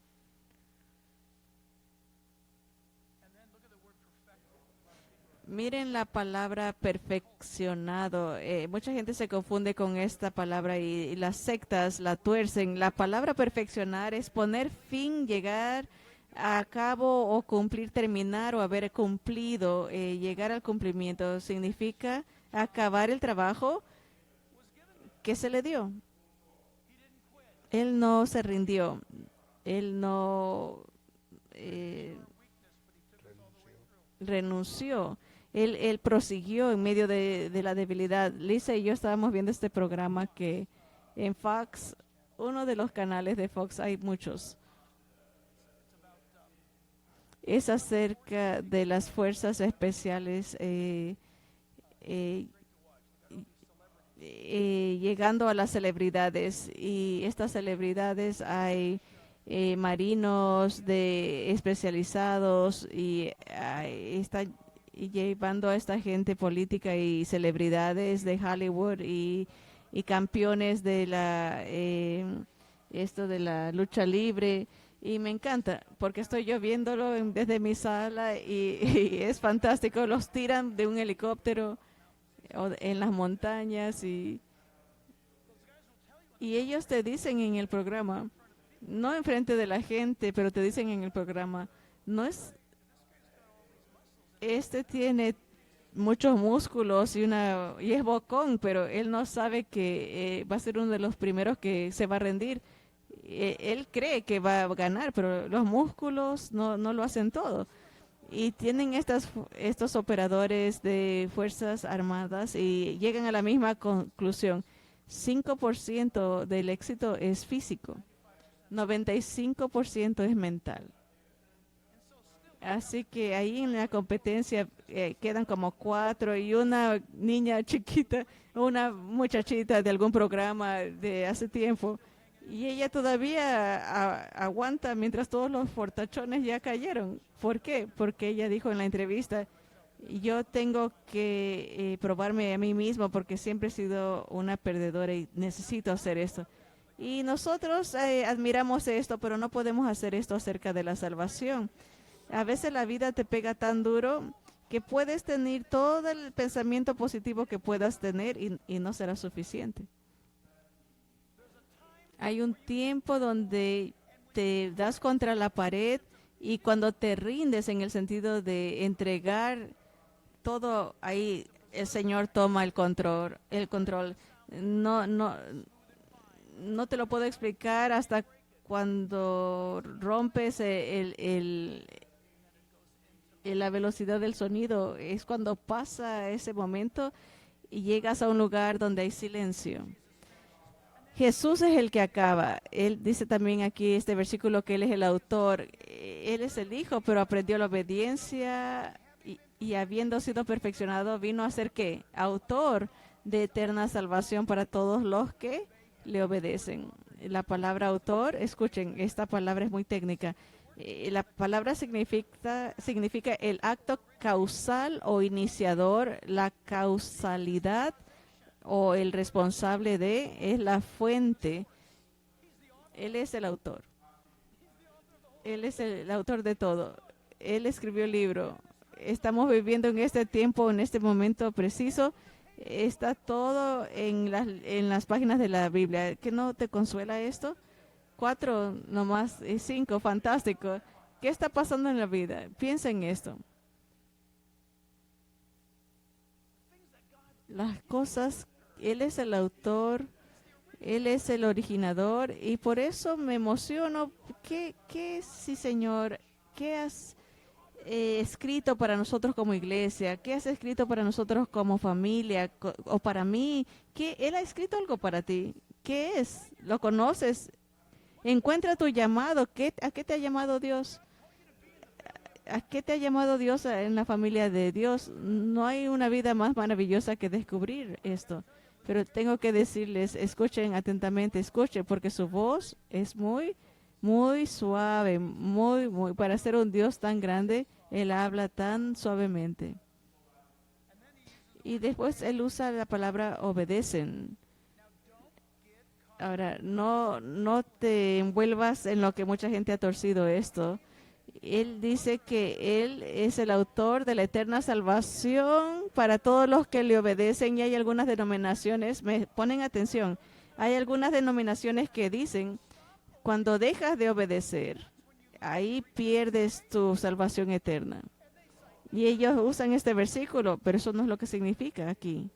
Miren la palabra perfeccionado. Mucha gente se confunde con esta palabra y las sectas la tuercen. La palabra perfeccionar es poner fin, llegar a cabo o cumplir, terminar o haber cumplido. Llegar al cumplimiento significa acabar el trabajo que se le dio. Él no se rindió. Él no eh, renunció. Él prosiguió en medio de la debilidad. Lisa y yo estábamos viendo este programa que en Fox, uno de los canales de Fox, hay muchos, es acerca de las fuerzas especiales eh, llegando a las celebridades. Y estas celebridades hay marinos de especializados y está llevando a esta gente política y celebridades de Hollywood y campeones de esto de la lucha libre. Y me encanta porque estoy yo viéndolo desde mi sala y es fantástico. Los tiran de un helicóptero o en las montañas y ellos te dicen en el programa, no enfrente de la gente, pero te dicen en el programa, no es, este tiene muchos músculos y es bocón, pero él no sabe que va a ser uno de los primeros que se va a rendir. Él cree que va a ganar, pero los músculos no lo hacen todo. Y tienen estos operadores de Fuerzas Armadas y llegan a la misma conclusión. 5% del éxito es físico, 95% es mental. Así que ahí en la competencia quedan como cuatro y una niña chiquita, una muchachita de algún programa de hace tiempo. Y ella todavía aguanta mientras todos los fortachones ya cayeron. ¿Por qué? Porque ella dijo en la entrevista, yo tengo que probarme a mí mismo porque siempre he sido una perdedora y necesito hacer esto. Y nosotros admiramos esto, pero no podemos hacer esto acerca de la salvación. A veces la vida te pega tan duro que puedes tener todo el pensamiento positivo que puedas tener y no será suficiente. Hay un tiempo donde te das contra la pared y cuando te rindes en el sentido de entregar todo, ahí el Señor toma el control, el control. No, no, no te lo puedo explicar hasta cuando rompes la velocidad del sonido. Es cuando pasa ese momento y llegas a un lugar donde hay silencio. Jesús es el que acaba. Él dice también aquí este versículo que Él es el autor. Él es el Hijo, pero aprendió la obediencia y habiendo sido perfeccionado, vino a ser ¿qué? Autor de eterna salvación para todos los que le obedecen. La palabra autor, escuchen, esta palabra es muy técnica. La palabra significa el acto causal o iniciador, la causalidad o el responsable de, es la fuente. Él es el autor. Él es el autor de todo. Él escribió el libro. Estamos viviendo en este tiempo, en este momento preciso. Está todo en las páginas de la Biblia. ¿Qué no te consuela esto? 4 nomás, 5, fantástico. ¿Qué está pasando en la vida? Piensa en esto. Las cosas, Él es el autor Él es el originador y por eso me emociono. Sí, Señor? ¿Qué has escrito para nosotros como iglesia? ¿Qué has escrito para nosotros como familia o para mí? ¿Qué Él ha escrito algo para ti? ¿Qué es? ¿Lo conoces? Encuentra tu llamado. ¿A qué te ha llamado Dios? ¿A qué te ha llamado Dios en la familia de Dios? No hay una vida más maravillosa que descubrir esto. Pero tengo que decirles, escuchen atentamente, escuchen, porque su voz es muy, muy suave, muy, para ser un Dios tan grande, Él habla tan suavemente. Y después Él usa la palabra obedecen. Ahora, no te envuelvas en lo que mucha gente ha torcido esto. Él dice que Él es el autor de la eterna salvación para todos los que le obedecen y hay algunas denominaciones, me ponen atención, hay algunas denominaciones que dicen, cuando dejas de obedecer, ahí pierdes tu salvación eterna. Y ellos usan este versículo, pero eso no es lo que significa aquí.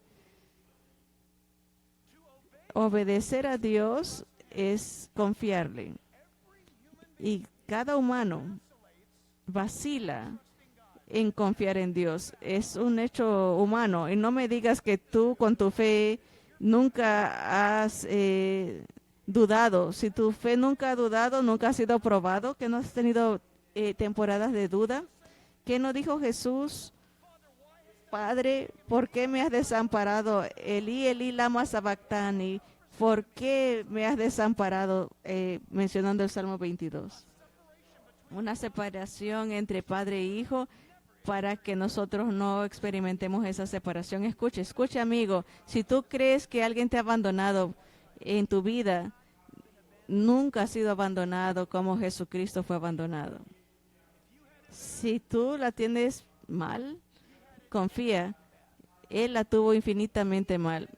Obedecer a Dios es confiarle. Y cada humano vacila en confiar en Dios. Es un hecho humano. Y no me digas que tú con tu fe nunca has dudado. Si tu fe nunca ha dudado, nunca ha sido probado, que no has tenido temporadas de duda. ¿Qué no dijo Jesús? Padre, ¿por qué me has desamparado? Elí, Elí, lama sabactani. ¿Por qué me has desamparado? Mencionando el Salmo 22. Una separación entre padre e hijo para que nosotros no experimentemos esa separación. Escuche, amigo. Si tú crees que alguien te ha abandonado en tu vida, nunca has sido abandonado como Jesucristo fue abandonado. Si tú la tienes mal, confía, Él la tuvo infinitamente mal.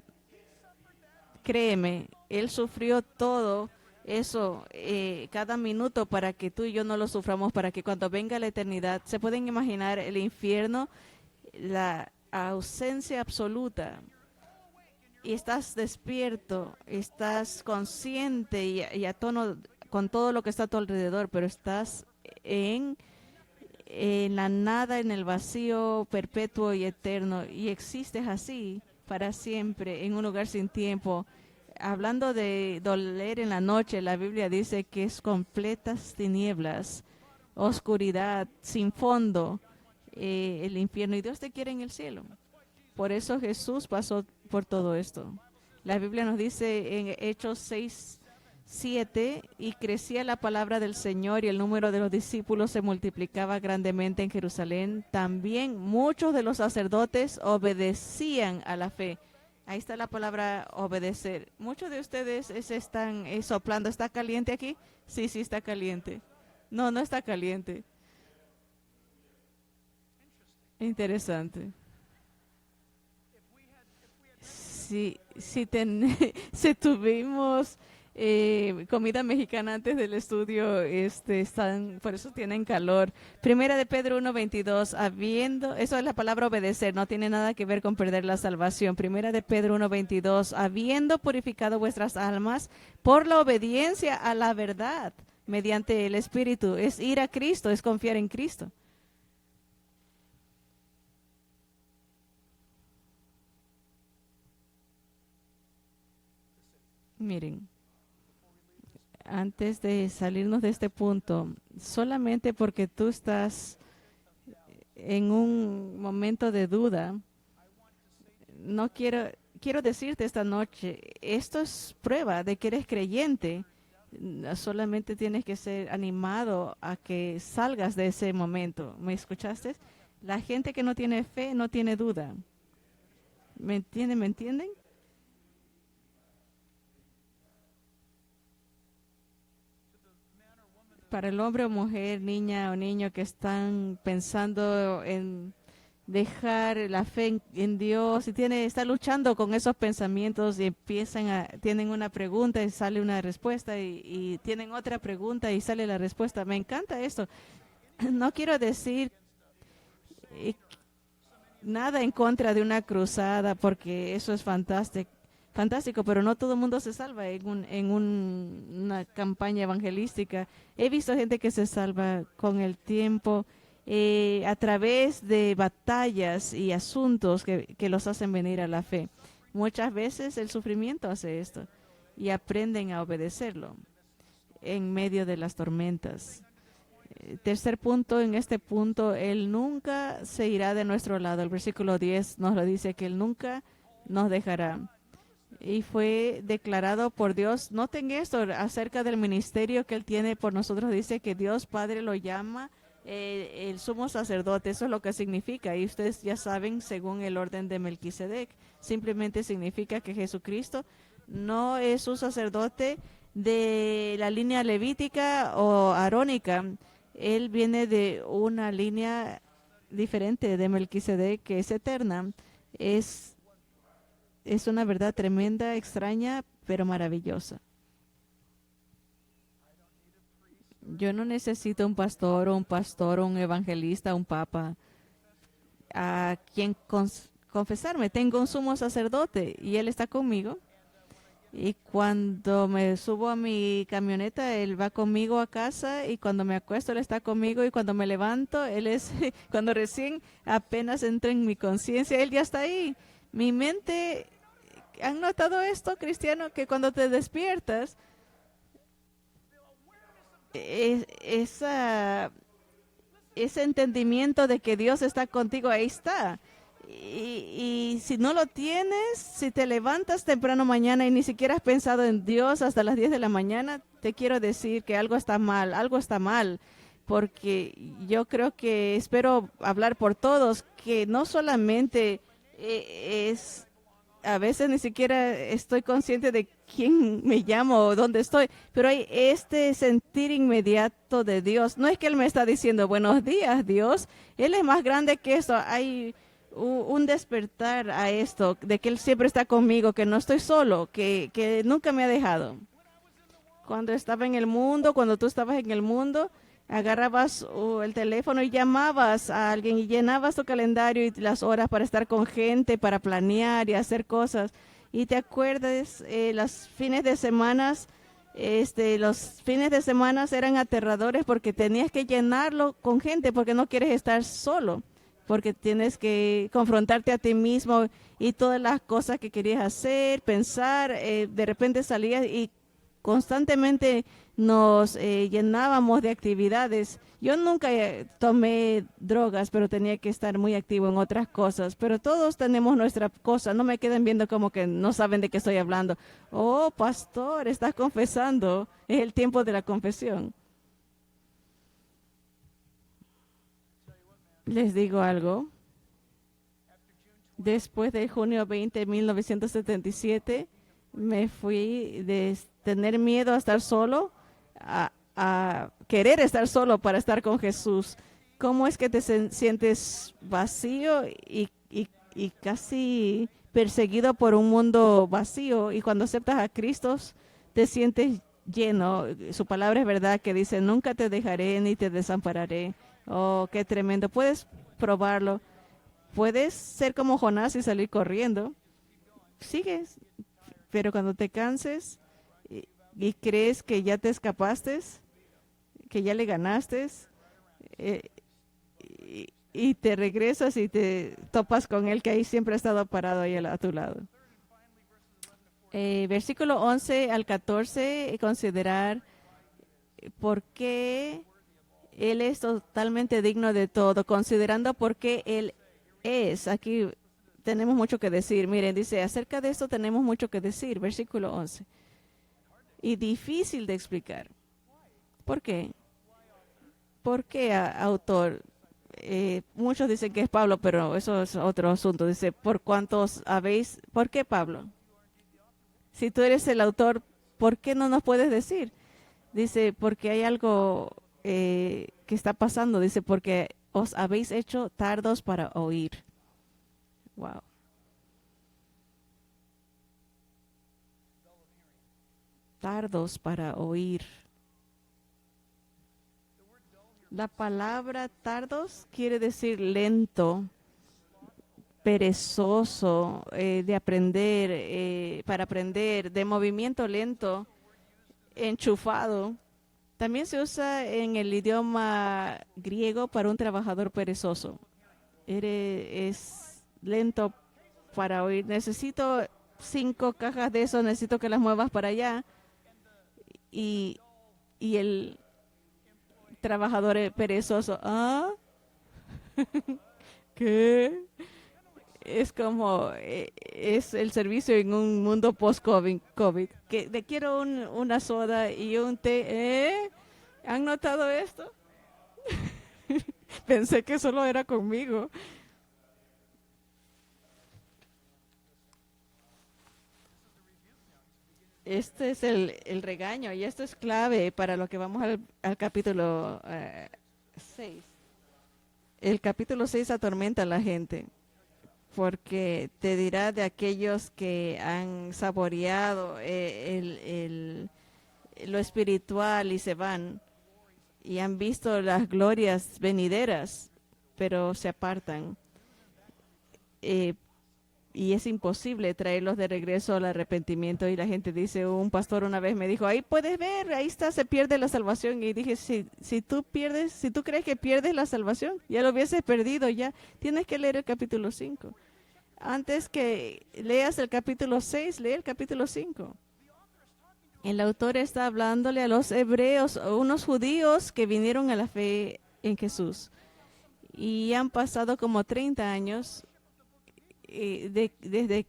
Créeme, Él sufrió todo eso cada minuto para que tú y yo no lo suframos, para que cuando venga la eternidad, se pueden imaginar el infierno, la ausencia absoluta. Y estás despierto, estás consciente y a tono con todo lo que está a tu alrededor, pero estás en la nada, en el vacío perpetuo y eterno, y existes así para siempre en un lugar sin tiempo. Hablando de doler en la noche, la Biblia dice que es completas tinieblas, oscuridad, sin fondo, el infierno, y Dios te quiere en el cielo. Por eso Jesús pasó por todo esto. La Biblia nos dice en Hechos 6:7, y crecía la palabra del Señor y el número de los discípulos se multiplicaba grandemente en Jerusalén. También muchos de los sacerdotes obedecían a la fe. Ahí está la palabra obedecer. Muchos de ustedes se están soplando. ¿Está caliente aquí? Sí, está caliente. No está caliente. Interesante. Si tuvimos comida mexicana antes del estudio, por eso tienen calor. Primera de Pedro 1:22, eso es la palabra obedecer, no tiene nada que ver con perder la salvación. Primera de Pedro 1:22, habiendo purificado vuestras almas por la obediencia a la verdad mediante el Espíritu. Es ir a Cristo, es confiar en Cristo. Miren, antes de salirnos de este punto, solamente porque tú estás en un momento de duda, no quiero decirte esta noche, esto es prueba de que eres creyente. Solamente tienes que ser animado a que salgas de ese momento. ¿Me escuchaste? La gente que no tiene fe no tiene duda. ¿Me entienden? ¿Me entienden? Para el hombre o mujer, niña o niño que están pensando en dejar la fe en Dios y está luchando con esos pensamientos y tienen una pregunta y sale una respuesta y tienen otra pregunta y sale la respuesta. Me encanta esto. No quiero decir nada en contra de una cruzada porque eso es fantástico. fantástico, pero no todo el mundo se salva una campaña evangelística. He visto gente que se salva con el tiempo a través de batallas y asuntos que los hacen venir a la fe. Muchas veces el sufrimiento hace esto y aprenden a obedecerlo en medio de las tormentas. Tercer punto, en este punto, Él nunca se irá de nuestro lado. El versículo 10 nos lo dice, que Él nunca nos dejará. Y fue declarado por Dios. Noten esto acerca del ministerio que Él tiene por nosotros. Dice que Dios Padre lo llama el sumo sacerdote. Eso es lo que significa. Y ustedes ya saben, según el orden de Melquisedec, simplemente significa que Jesucristo no es un sacerdote de la línea levítica o arónica. Él viene de una línea diferente de Melquisedec, que es eterna. Es una verdad tremenda, extraña, pero maravillosa. Yo no necesito un pastor, un evangelista, un papa a quien confesarme. Tengo un sumo sacerdote y él está conmigo. Y cuando me subo a mi camioneta, él va conmigo a casa, y cuando me acuesto, él está conmigo, y cuando me levanto, él es, cuando recién apenas entra en mi conciencia, él ya está ahí. Mi mente, ¿han notado esto, cristiano? Que cuando te despiertas, ese entendimiento de que Dios está contigo, ahí está. Y si no lo tienes, si te levantas temprano mañana y ni siquiera has pensado en Dios hasta las 10 de la mañana, te quiero decir que algo está mal, porque yo creo que espero hablar por todos, que no solamente a veces ni siquiera estoy consciente de quién me llamo o dónde estoy, pero hay este sentir inmediato de Dios. No es que Él me está diciendo buenos días, Dios. Él es más grande que eso. Hay un despertar a esto, de que Él siempre está conmigo, que no estoy solo, que nunca me ha dejado. Cuando estaba en el mundo, cuando tú estabas en el mundo, agarrabas el teléfono y llamabas a alguien y llenabas tu calendario y las horas para estar con gente, para planear y hacer cosas. Y te acuerdas, los fines de semana eran aterradores porque tenías que llenarlo con gente, porque no quieres estar solo, porque tienes que confrontarte a ti mismo y todas las cosas que querías hacer, pensar. De repente salías y constantemente nos llenábamos de actividades. Yo nunca tomé drogas, pero tenía que estar muy activo en otras cosas. Pero todos tenemos nuestra cosa. No me queden viendo como que no saben de qué estoy hablando. Oh, pastor, estás confesando. Es el tiempo de la confesión. Les digo algo. Después de junio 20 de 1977, me fui de tener miedo a estar solo a querer estar solo para estar con Jesús. ¿Cómo es que te sientes vacío y casi perseguido por un mundo vacío? Y cuando aceptas a Cristo, te sientes lleno. Su palabra es verdad, que dice, nunca te dejaré ni te desampararé. Oh, qué tremendo. Puedes probarlo. Puedes ser como Jonás y salir corriendo. Sigues, pero cuando te canses y crees que ya te escapaste, que ya le ganaste, y te regresas y te topas con él, que ahí siempre ha estado parado ahí a tu lado. Versículo 11 al 14, considerar por qué Él es totalmente digno de todo, considerando por qué Él es. Aquí tenemos mucho que decir. Miren, dice, acerca de esto tenemos mucho que decir, versículo 11. Y difícil de explicar. ¿Por qué? ¿Por qué, autor? Muchos dicen que es Pablo, pero eso es otro asunto. Dice, ¿por cuántos habéis? ¿Por qué Pablo? Si tú eres el autor, ¿por qué no nos puedes decir? Dice, porque hay algo que está pasando. Dice, porque os habéis hecho tardos para oír. Wow. Tardos para oír. La palabra tardos quiere decir lento, perezoso de aprender, para aprender, de movimiento lento, enchufado. También se usa en el idioma griego para un trabajador perezoso. Es lento para oír. Necesito 5 cajas de eso, necesito que las muevas para allá. Y, y el trabajador perezoso, ¿ah? ¿Qué? Es como, es el servicio en un mundo post-COVID. Que te quiero una soda y un té. ¿Han notado esto? Pensé que solo era conmigo. Este es el regaño y esto es clave para lo que vamos al capítulo 6. El capítulo 6 atormenta a la gente porque te dirá de aquellos que han saboreado lo espiritual y se van y han visto las glorias venideras, pero se apartan. Eh, y es imposible traerlos de regreso al arrepentimiento. Y la gente dice, un pastor una vez me dijo, ahí puedes ver, ahí está, se pierde la salvación. Y dije, si tú crees que pierdes la salvación, ya lo hubieses perdido ya. Tienes que leer el capítulo 5. Antes que leas el capítulo 6, lee el capítulo 5. El autor está hablándole a los hebreos, unos judíos que vinieron a la fe en Jesús. Y han pasado como 30 años desde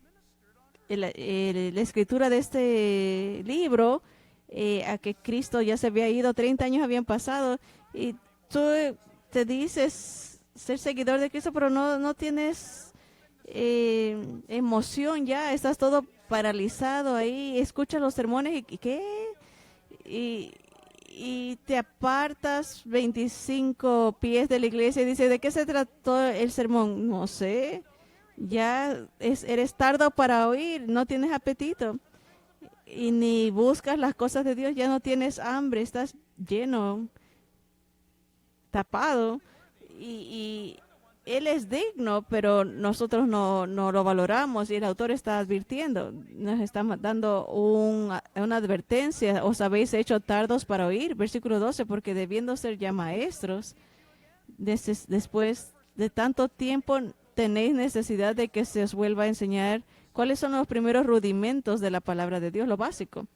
la escritura de este libro a que Cristo ya se había ido, 30 años habían pasado, y tú te dices ser seguidor de Cristo, pero no tienes emoción ya, estás todo paralizado ahí, escuchas los sermones y ¿qué? Y te apartas 25 pies de la iglesia y dices, ¿de qué se trató el sermón? No sé. Ya eres tardo para oír, no tienes apetito y ni buscas las cosas de Dios, ya no tienes hambre, estás lleno, tapado y Él es digno, pero nosotros no lo valoramos y el autor está advirtiendo, nos está dando una advertencia, os habéis hecho tardos para oír, versículo 12, porque debiendo ser ya maestros, después de tanto tiempo tenéis necesidad de que se os vuelva a enseñar cuáles son los primeros rudimentos de la palabra de Dios, lo básico.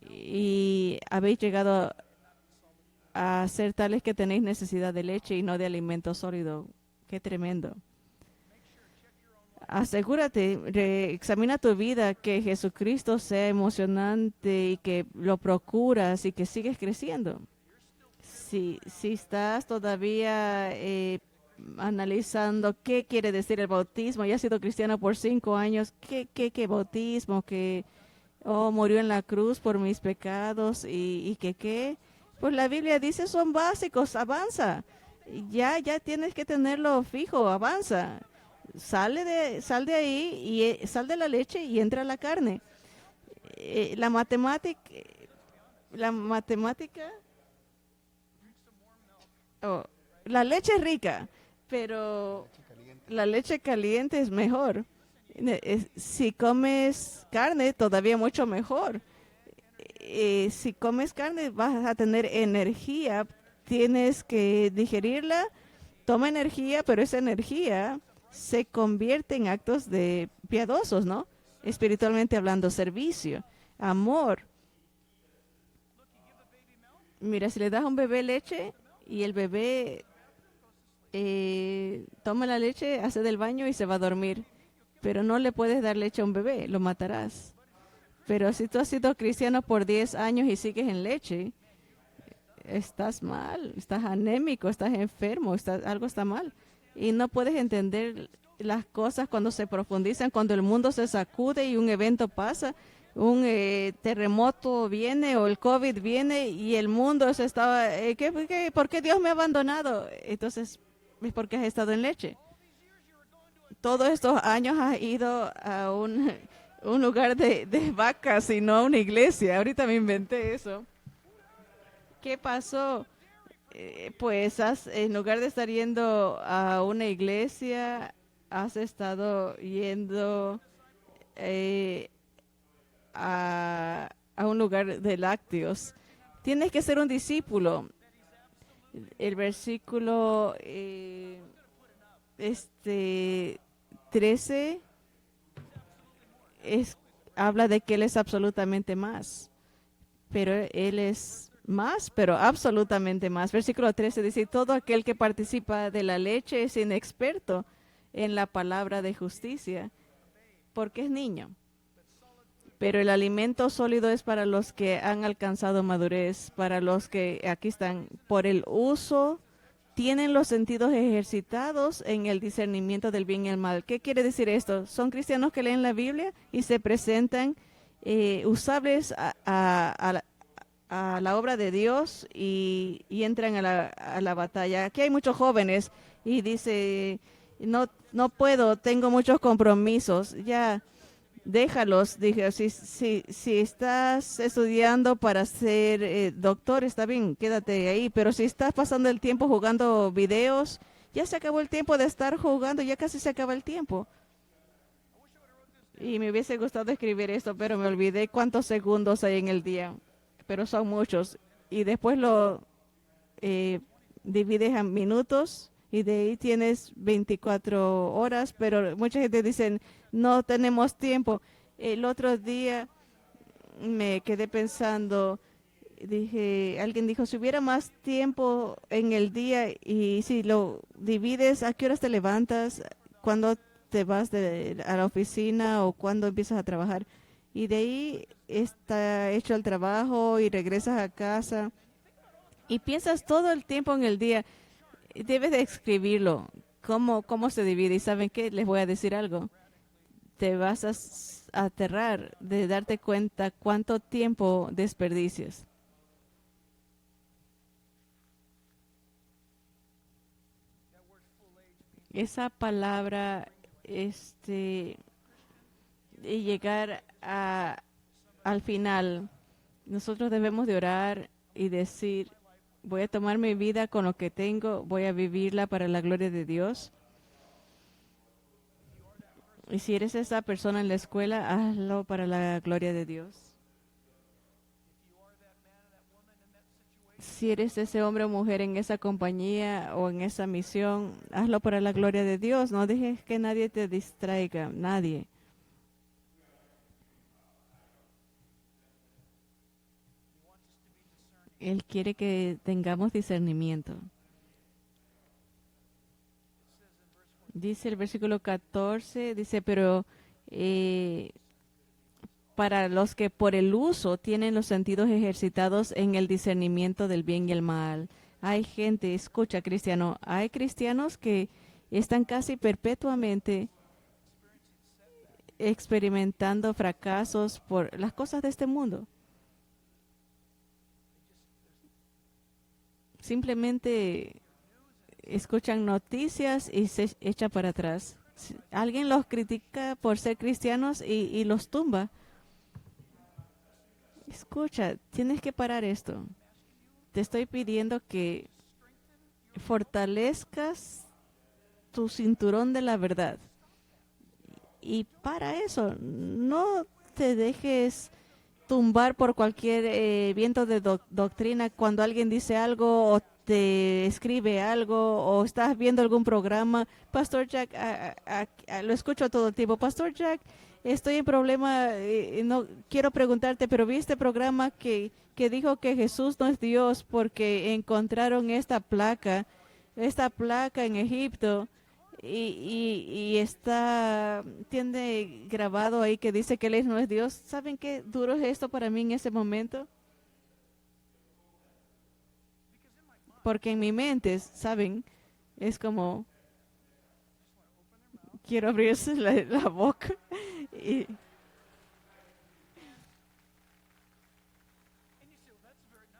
Y habéis llegado a ser tales que tenéis necesidad de leche y no de alimento sólido. Qué tremendo. Asegúrate, examina tu vida, que Jesucristo sea emocionante y que lo procuras y que sigues creciendo. Si estás todavía analizando qué quiere decir el bautismo, ya ha sido cristiano por 5 años, qué bautismo, que murió en la cruz por mis pecados y qué, pues la Biblia dice son básicos, avanza, ya tienes que tenerlo fijo, avanza, sal de ahí y sal de la leche y entra a la carne. La matemática, la leche es rica, pero la leche caliente es mejor. Si comes carne, todavía mucho mejor. Si comes carne, vas a tener energía. Tienes que digerirla. Toma energía, pero esa energía se convierte en actos de piadosos, ¿no? Espiritualmente hablando, servicio, amor. Mira, si le das a un bebé leche y el bebé toma la leche, hace del baño y se va a dormir. Pero no le puedes dar leche a un bebé, lo matarás. Pero si tú has sido cristiano por 10 años y sigues en leche, estás mal, estás anémico, estás enfermo, algo está mal. Y no puedes entender las cosas cuando se profundizan, cuando el mundo se sacude y un evento pasa, un terremoto viene o el COVID viene y el mundo se estaba, ¿por qué Dios me ha abandonado? Entonces, es porque has estado en leche. Todos estos años has ido a un lugar de vacas y no a una iglesia. Ahorita me inventé eso. ¿Qué pasó? Pues en lugar de estar yendo a una iglesia, has estado yendo eh, a un lugar de lácteos. Tienes que ser un discípulo. El versículo este 13 habla de que Él es absolutamente más, pero Él es más, pero absolutamente más. Versículo 13 dice, todo aquel que participa de la leche es inexperto en la palabra de justicia, porque es niño. Pero el alimento sólido es para los que han alcanzado madurez, para los que aquí están por el uso, tienen los sentidos ejercitados en el discernimiento del bien y el mal. ¿Qué quiere decir esto? Son cristianos que leen la Biblia y se presentan usables a la obra de Dios y entran a la batalla. Aquí hay muchos jóvenes y dice, no puedo, tengo muchos compromisos. Ya, déjalos. Dije, si estás estudiando para ser doctor, está bien, quédate ahí. Pero si estás pasando el tiempo jugando videos, ya se acabó el tiempo de estar jugando, ya casi se acaba el tiempo. Y me hubiese gustado escribir esto, pero me olvidé cuántos segundos hay en el día. Pero son muchos. Y después lo divides a minutos y de ahí tienes 24 horas, pero mucha gente dice, no tenemos tiempo. El otro día me quedé pensando, alguien dijo, si hubiera más tiempo en el día y si lo divides, ¿a qué horas te levantas? ¿Cuándo te vas a la oficina o cuándo empiezas a trabajar? Y de ahí está hecho el trabajo y regresas a casa y piensas todo el tiempo en el día. Debes de escribirlo. ¿Cómo se divide? ¿Y saben qué? Les voy a decir algo. Te vas a aterrar de darte cuenta cuánto tiempo desperdicias. Esa palabra, y llegar al final, nosotros debemos de orar y decir, voy a tomar mi vida con lo que tengo, voy a vivirla para la gloria de Dios. Y si eres esa persona en la escuela, hazlo para la gloria de Dios. Si eres ese hombre o mujer en esa compañía o en esa misión, hazlo para la gloria de Dios. No dejes que nadie te distraiga, nadie. Él quiere que tengamos discernimiento. Dice el versículo 14, dice, pero para los que por el uso tienen los sentidos ejercitados en el discernimiento del bien y el mal. Hay gente, escucha cristiano, hay cristianos que están casi perpetuamente experimentando fracasos por las cosas de este mundo. Simplemente escuchan noticias y se echa para atrás. Alguien los critica por ser cristianos y los tumba. Escucha, tienes que parar esto. Te estoy pidiendo que fortalezcas tu cinturón de la verdad. Y para eso, no te dejes tumbar por cualquier viento de doctrina cuando alguien dice algo o te escribe algo o estás viendo algún programa. Pastor Jack, lo escucho todo el tiempo. Pastor Jack, estoy en problema, no quiero preguntarte, pero vi este programa que dijo que Jesús no es Dios porque encontraron esta placa en Egipto. Y tiene grabado ahí que dice que Él no es Dios. ¿Saben qué duro es esto para mí en ese momento? Porque en mi mente, ¿saben? Es como, quiero abrirse la boca. Y,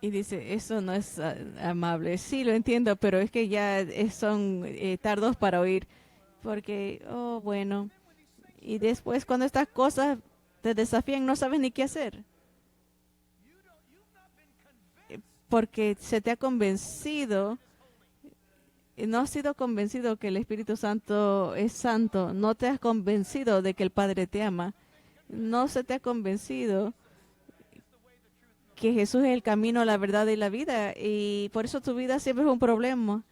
y dice, eso no es amable. Sí, lo entiendo, pero es que ya son tardos para oír. Porque, oh, bueno. Y después cuando estas cosas te desafían, no sabes ni qué hacer. Porque se te ha convencido no has sido convencido que el Espíritu Santo es santo, no te has convencido de que el Padre te ama, no se te ha convencido que Jesús es el camino, la verdad y la vida, y por eso tu vida siempre es un problema.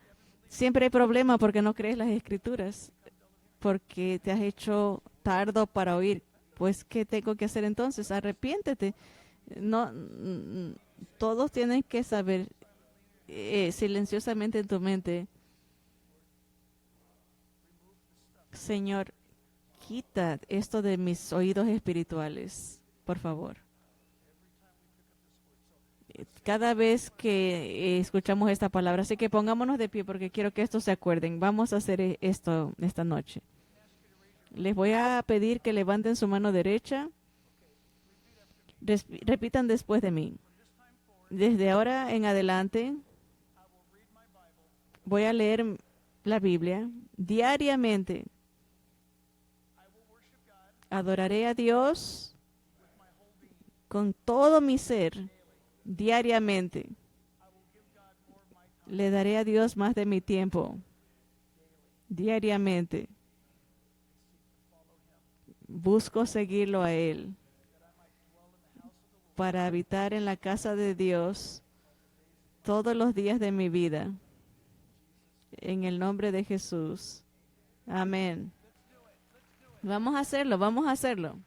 Siempre hay problema porque no crees las Escrituras, porque te has hecho tardo para oír. Pues, ¿qué tengo que hacer entonces? Arrepiéntete. No, todos tienen que saber silenciosamente en tu mente, Señor, quita esto de mis oídos espirituales, por favor. Cada vez que escuchamos esta palabra, así que pongámonos de pie porque quiero que esto se acuerden. Vamos a hacer esto esta noche. Les voy a pedir que levanten su mano derecha. Repitan después de mí. Desde ahora en adelante voy a leer la Biblia diariamente. Adoraré a Dios con todo mi ser diariamente. Le daré a Dios más de mi tiempo diariamente. Busco seguirlo a Él para habitar en la casa de Dios todos los días de mi vida. En el nombre de Jesús. Amén. Vamos a hacerlo, vamos a hacerlo.